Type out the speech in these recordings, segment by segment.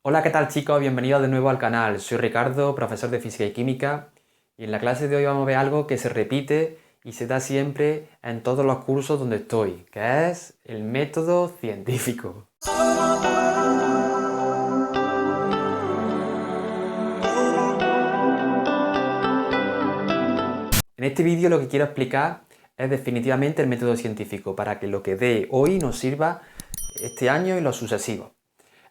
Hola, ¿qué tal chicos? Bienvenidos de nuevo al canal. Soy Ricardo, profesor de Física y Química, y en la clase de hoy vamos a ver algo que se repite y se da siempre en todos los cursos donde estoy, que es el método científico. En este vídeo lo que quiero explicar es definitivamente el método científico para que lo que dé hoy nos sirva este año y los sucesivos.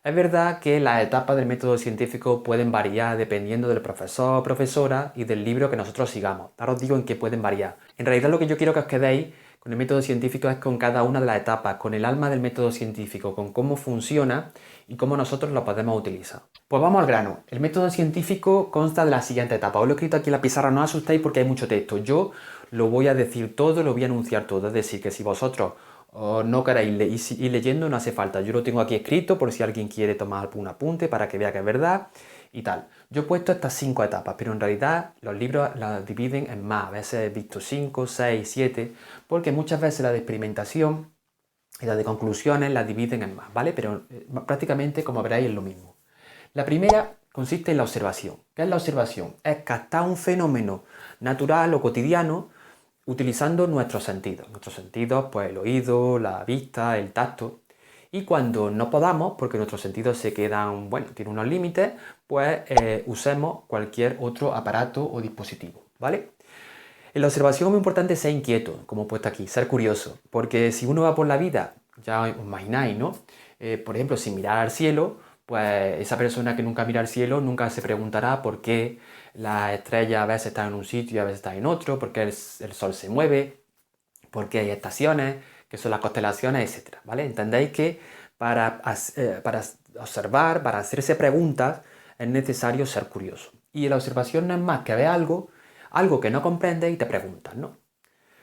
Es verdad que las etapas del método científico pueden variar dependiendo del profesor o profesora y del libro que nosotros sigamos. Ahora os digo en qué pueden variar. En realidad lo que yo quiero que os quedéis con el método científico es con cada una de las etapas, con el alma del método científico, con cómo funciona y cómo nosotros lo podemos utilizar. Pues vamos al grano. El método científico consta de la siguiente etapa. Os lo he escrito aquí en la pizarra, no os asustéis porque hay mucho texto. Yo lo voy a decir todo, lo voy a anunciar todo. Es decir, que si vosotros o no queréis ir leyendo, no hace falta. Yo lo tengo aquí escrito por si alguien quiere tomar algún apunte para que vea que es verdad y tal. Yo he puesto estas 5 etapas, pero en realidad los libros las dividen en más. A veces he visto 5, 6, 7, porque muchas veces la de experimentación y la de conclusiones las dividen en más, ¿vale? Pero prácticamente, como veréis, es lo mismo. La primera consiste en la observación. ¿Qué es la observación? Es captar un fenómeno natural o cotidiano utilizando nuestros sentidos. Nuestros sentidos, pues el oído, la vista, el tacto. Y cuando no podamos, porque nuestros sentidos se quedan, bueno, tienen unos límites, pues usemos cualquier otro aparato o dispositivo, ¿vale? En la observación es muy importante ser inquieto, como he puesto aquí, ser curioso, porque si uno va por la vida, ya os imagináis, ¿no? Por ejemplo, sin mirar al cielo, pues esa persona que nunca mira al cielo nunca se preguntará por qué las estrellas a veces están en un sitio y a veces están en otro, por qué el sol se mueve, por qué hay estaciones, qué son las constelaciones, etcétera, ¿vale? Entendéis que para observar, para hacerse preguntas, es necesario ser curioso. Y la observación no es más que ver algo que no comprendes y te preguntas, ¿no?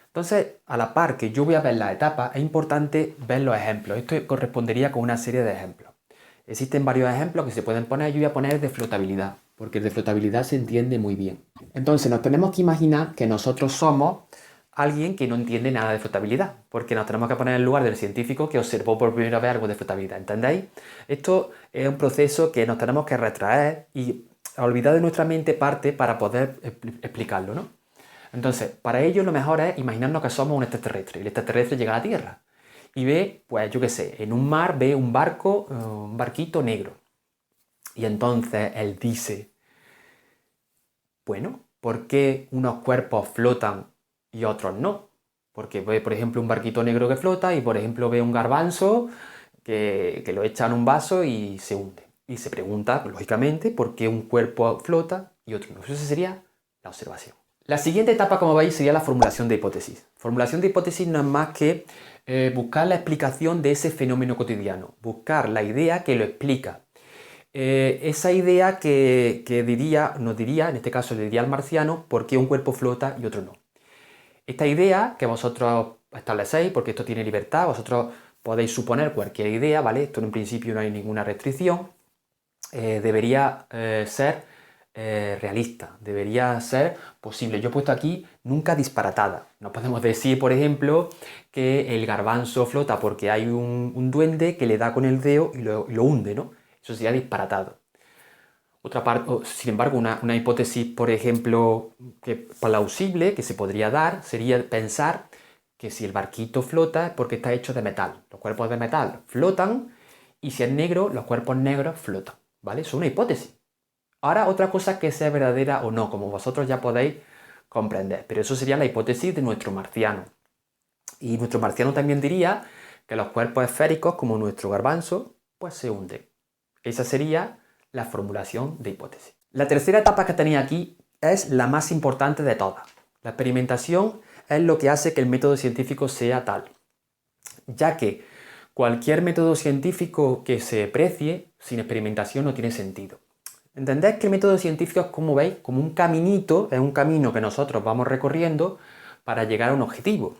Entonces, a la par que yo voy a ver las etapas, es importante ver los ejemplos. Esto correspondería con una serie de ejemplos. Existen varios ejemplos que se pueden poner. Yo voy a poner de flotabilidad, porque el de flotabilidad se entiende muy bien. Entonces, nos tenemos que imaginar que nosotros somos alguien que no entiende nada de flotabilidad, porque nos tenemos que poner en el lugar del científico que observó por primera vez algo de flotabilidad. ¿Entendéis? Esto es un proceso que nos tenemos que retraer y olvidar de nuestra mente parte para poder explicarlo, ¿no? Entonces, para ello lo mejor es imaginarnos que somos un extraterrestre. El extraterrestre llega a la Tierra y ve, pues yo qué sé, en un mar ve un barco, un barquito negro. Y entonces él dice, bueno, ¿por qué unos cuerpos flotan y otros no? Porque ve, por ejemplo, un barquito negro que flota y, por ejemplo, ve un garbanzo que lo echa en un vaso y se hunde. Y se pregunta, lógicamente, por qué un cuerpo flota y otro no. Eso sería la observación. La siguiente etapa, como veis, sería la formulación de hipótesis. Formulación de hipótesis no es más que buscar la explicación de ese fenómeno cotidiano, buscar la idea que lo explica. Esa idea que nos diría, en este caso le diría al marciano, por qué un cuerpo flota y otro no. Esta idea que vosotros establecéis, porque esto tiene libertad, vosotros podéis suponer cualquier idea, ¿vale? Esto en un principio no hay ninguna restricción, debería ser realista, debería ser posible. Yo he puesto aquí nunca disparatada. No podemos decir, por ejemplo, que el garbanzo flota porque hay un duende que le da con el dedo y lo hunde, ¿no? Eso sería disparatado. Otra parte, sin embargo, una hipótesis, por ejemplo, que plausible que se podría dar sería pensar que si el barquito flota es porque está hecho de metal. Los cuerpos de metal flotan y si es negro, los cuerpos negros flotan. ¿Vale? Es una hipótesis. Ahora, otra cosa es que sea verdadera o no, como vosotros ya podéis comprender. Pero eso sería la hipótesis de nuestro marciano. Y nuestro marciano también diría que los cuerpos esféricos, como nuestro garbanzo, pues se hunden. Esa sería la formulación de hipótesis. La tercera etapa que tenía aquí es la más importante de todas. La experimentación es lo que hace que el método científico sea tal, ya que cualquier método científico que se precie sin experimentación no tiene sentido. ¿Entendéis que el método científico es, como veis, como un caminito, es un camino que nosotros vamos recorriendo para llegar a un objetivo?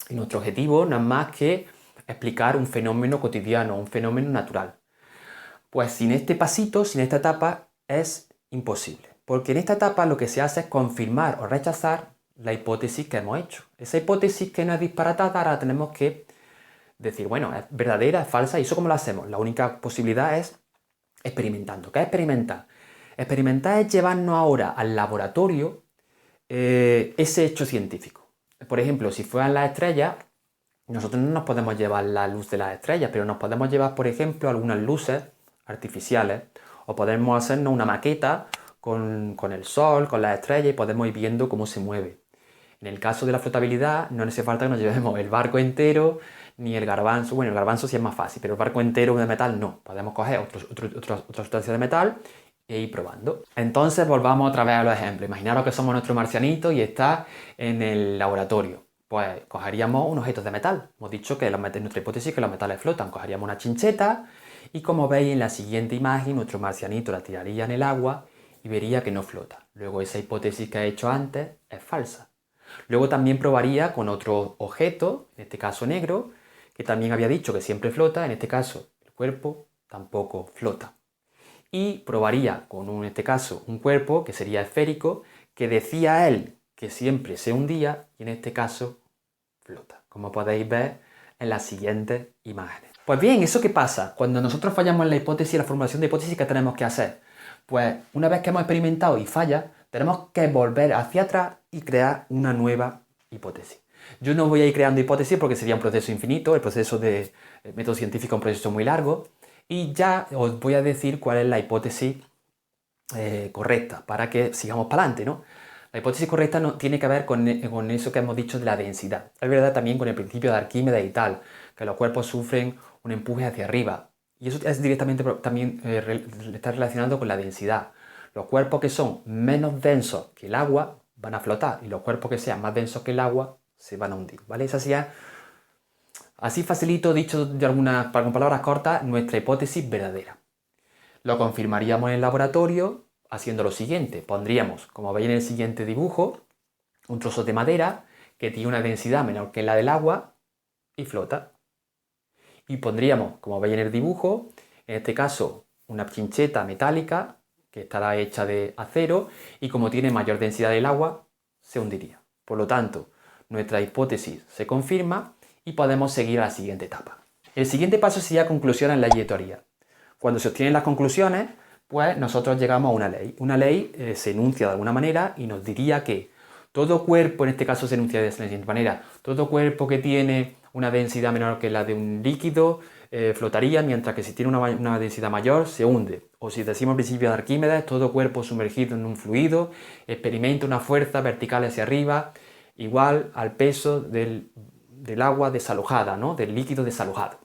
Y nuestro objetivo no es más que explicar un fenómeno cotidiano, un fenómeno natural. Pues sin este pasito, sin esta etapa, es imposible. Porque en esta etapa lo que se hace es confirmar o rechazar la hipótesis que hemos hecho. Esa hipótesis que no es disparatada, ahora tenemos que decir, bueno, ¿es verdadera, es falsa? ¿Y eso cómo lo hacemos? La única posibilidad es experimentando. ¿Qué es experimentar? Experimentar es llevarnos ahora al laboratorio ese hecho científico. Por ejemplo, si fueran las estrellas, nosotros no nos podemos llevar la luz de las estrellas, pero nos podemos llevar, por ejemplo, algunas luces artificiales o podemos hacernos una maqueta con el sol, con las estrellas y podemos ir viendo cómo se mueve. En el caso de la flotabilidad no hace falta que nos llevemos el barco entero ni el garbanzo. Bueno, el garbanzo sí es más fácil, pero el barco entero de metal no. Podemos coger otra sustancia de metal e ir probando. Entonces volvamos otra vez a los ejemplos. Imaginaros que somos nuestro marcianito y está en el laboratorio. Pues cogeríamos un objeto de metal. Hemos dicho que nuestra hipótesis es que los metales flotan. Cogeríamos una chincheta y, como veis en la siguiente imagen, nuestro marcianito la tiraría en el agua y vería que no flota. Luego esa hipótesis que he hecho antes es falsa. Luego también probaría con otro objeto, en este caso negro, que también había dicho que siempre flota. En este caso el cuerpo tampoco flota. Y probaría con en este caso un cuerpo que sería esférico, que decía él que siempre se hundía y en este caso flota, como podéis ver en las siguientes imágenes. Pues bien, ¿eso qué pasa? Cuando nosotros fallamos en la hipótesis, la formulación de hipótesis, ¿qué tenemos que hacer? Pues una vez que hemos experimentado y falla, tenemos que volver hacia atrás y crear una nueva hipótesis. Yo no voy a ir creando hipótesis porque sería un proceso infinito, el proceso de método científico es un proceso muy largo, y ya os voy a decir cuál es la hipótesis correcta para que sigamos para adelante, ¿no? La hipótesis correcta no, tiene que ver con eso que hemos dicho de la densidad. Es verdad también con el principio de Arquímedes y tal, que los cuerpos sufren un empuje hacia arriba. Y eso es directamente también está relacionado con la densidad. Los cuerpos que son menos densos que el agua van a flotar y los cuerpos que sean más densos que el agua se van a hundir, ¿vale? Esa sería, así facilito, dicho con palabras cortas, nuestra hipótesis verdadera. Lo confirmaríamos en el laboratorio haciendo lo siguiente. Pondríamos, como veis en el siguiente dibujo, un trozo de madera que tiene una densidad menor que la del agua y flota. Y pondríamos, como veis en el dibujo, en este caso una chincheta metálica que estará hecha de acero y como tiene mayor densidad del agua, se hundiría. Por lo tanto, nuestra hipótesis se confirma y podemos seguir a la siguiente etapa. El siguiente paso sería conclusiones, leyes y teoría. Cuando se obtienen las conclusiones, pues nosotros llegamos a una ley. Una ley se enuncia de alguna manera y nos diría que todo cuerpo, en este caso se enuncia de la siguiente manera, todo cuerpo que tiene una densidad menor que la de un líquido flotaría, mientras que si tiene una densidad mayor se hunde. O si decimos el principio de Arquímedes, todo cuerpo sumergido en un fluido experimenta una fuerza vertical hacia arriba igual al peso del agua desalojada, ¿no? Del líquido desalojado.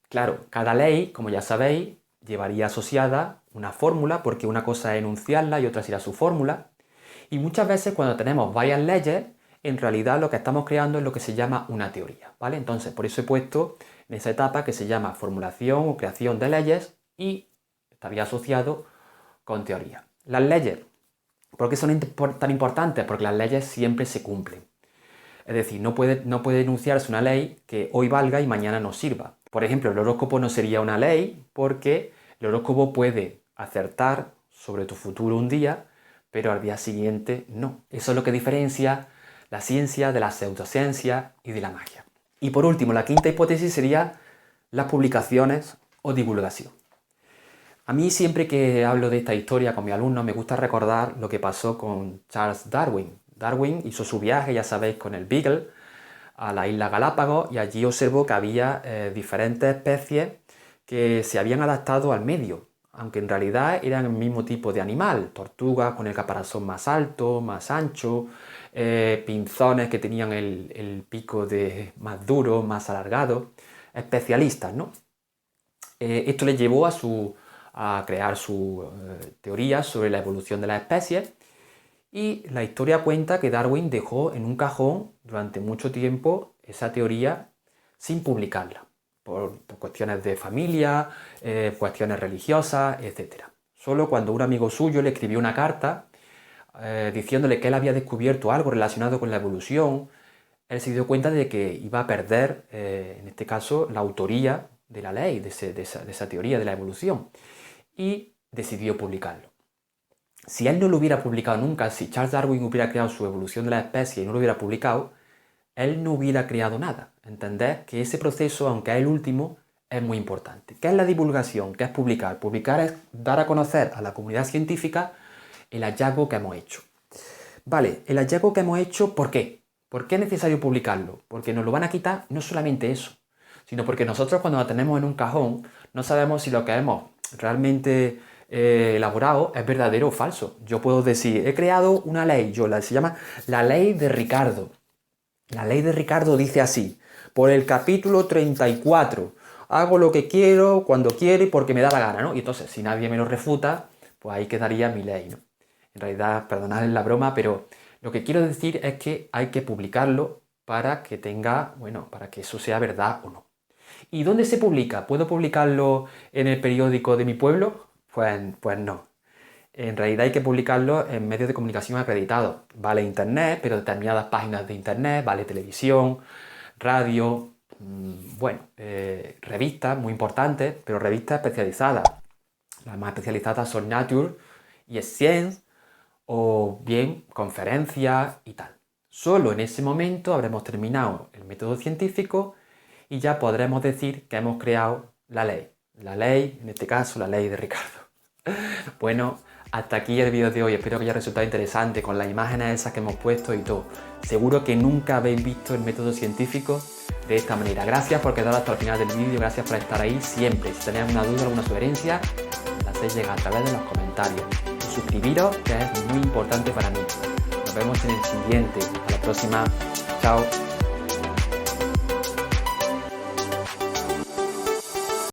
Claro, cada ley, como ya sabéis, llevaría asociada una fórmula, porque una cosa es enunciarla y otra será su fórmula. Y muchas veces cuando tenemos varias leyes, en realidad lo que estamos creando es lo que se llama una teoría, ¿vale? Entonces, por eso he puesto en esa etapa que se llama formulación o creación de leyes y estaría asociado con teoría. Las leyes, ¿por qué son tan importantes? Porque las leyes siempre se cumplen. Es decir, no puede enunciarse una ley que hoy valga y mañana no sirva. Por ejemplo, el horóscopo no sería una ley porque el horóscopo puede acertar sobre tu futuro un día, pero al día siguiente no. Eso es lo que diferencia la ciencia de la pseudociencia y de la magia. Y por último, la quinta hipótesis sería las publicaciones o divulgación. A mí siempre que hablo de esta historia con mis alumnos me gusta recordar lo que pasó con Charles Darwin. Darwin hizo su viaje, ya sabéis, con el Beagle a la isla Galápagos y allí observó que había diferentes especies que se habían adaptado al medio, aunque en realidad eran el mismo tipo de animal, tortugas con el caparazón más alto, más ancho, pinzones que tenían el pico más duro, más alargado, especialistas, ¿no? Esto le llevó a crear su teoría sobre la evolución de las especies. Y la historia cuenta que Darwin dejó en un cajón durante mucho tiempo esa teoría sin publicarla, por cuestiones de familia, cuestiones religiosas, etc. Solo cuando un amigo suyo le escribió una carta diciéndole que él había descubierto algo relacionado con la evolución, él se dio cuenta de que iba a perder, en este caso, la autoría de la ley, de esa teoría de la evolución, y decidió publicarlo. Si él no lo hubiera publicado nunca, si Charles Darwin hubiera creado su evolución de la especie y no lo hubiera publicado, él no hubiera creado nada. Entendés que ese proceso, aunque es el último, es muy importante. ¿Qué es la divulgación? ¿Qué es publicar? Publicar es dar a conocer a la comunidad científica el hallazgo que hemos hecho. Vale, el hallazgo que hemos hecho, ¿por qué? ¿Por qué es necesario publicarlo? Porque nos lo van a quitar no solamente eso, sino porque nosotros cuando lo tenemos en un cajón no sabemos si lo que hemos realmente elaborado es verdadero o falso. Yo puedo decir, he creado una ley, se llama la ley de Ricardo. La ley de Ricardo dice así, por el capítulo 34, hago lo que quiero, cuando quiero y porque me da la gana, ¿no? Y entonces, si nadie me lo refuta, pues ahí quedaría mi ley, ¿no? En realidad, perdonad la broma, pero lo que quiero decir es que hay que publicarlo para que tenga, bueno, para que eso sea verdad o no. ¿Y dónde se publica? ¿Puedo publicarlo en el periódico de mi pueblo? Pues no. En realidad hay que publicarlo en medios de comunicación acreditados. Vale internet, pero determinadas páginas de internet, vale televisión, radio, bueno, revistas muy importantes, pero revistas especializadas. Las más especializadas son Nature y Science, o bien conferencias y tal. Solo en ese momento habremos terminado el método científico y ya podremos decir que hemos creado la ley. La ley, en este caso, la ley de Ricardo. Bueno, hasta aquí el vídeo de hoy. Espero que haya resultado interesante con las imágenes esas que hemos puesto y todo. Seguro que nunca habéis visto el método científico de esta manera. Gracias por quedar hasta el final del vídeo. Gracias por estar ahí siempre. Si tenéis alguna duda, alguna sugerencia, la hacéis llegar a través de los comentarios. Y suscribiros, que es muy importante para mí. Nos vemos en el siguiente. Hasta la próxima. Chao.